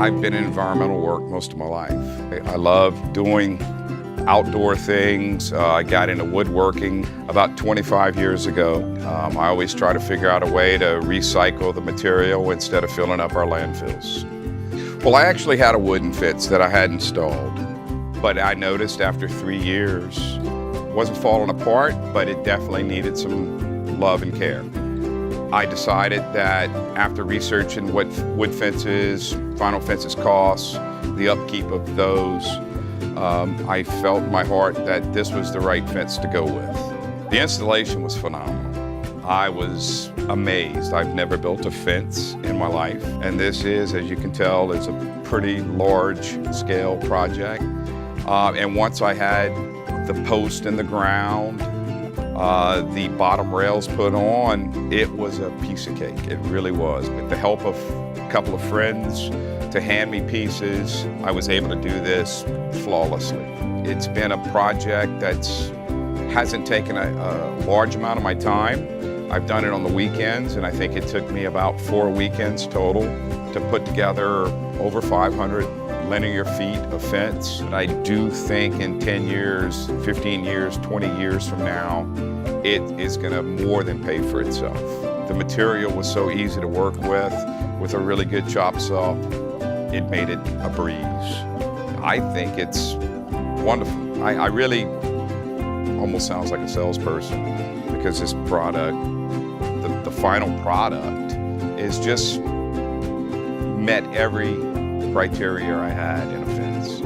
I've been in environmental work most of my life. I love doing outdoor things. I got into woodworking about 25 years ago. I always try to figure out a way to recycle the material instead of filling up our landfills. Well, I actually had a wooden fence that I had installed, but I noticed after 3 years, it wasn't falling apart, but it definitely needed some love and care. I decided that after researching what wood fences, vinyl fences cost, the upkeep of those, I felt in my heart that this was the right fence to go with. The installation was phenomenal. I was amazed. I've never built a fence in my life, and this is, as you can tell, is a pretty large scale project. And once I had the post in the ground, the bottom rails put on, it was a piece of cake. It really was. With the help of a couple of friends to hand me pieces, I was able to do this flawlessly. It's been a project that hasn't taken a large amount of my time. I've done it on the weekends, and I think it took me about 4 weekends total to put together over 500 linear feet of fence. And I do think in 10 years, 15 years, 20 years from now, it is gonna more than pay for itself. The material was so easy to work with a really good chop saw. It made it a breeze. I think it's wonderful. I really, almost sounds like a salesperson, because this product, the final product, is just met every criteria I had in a fence.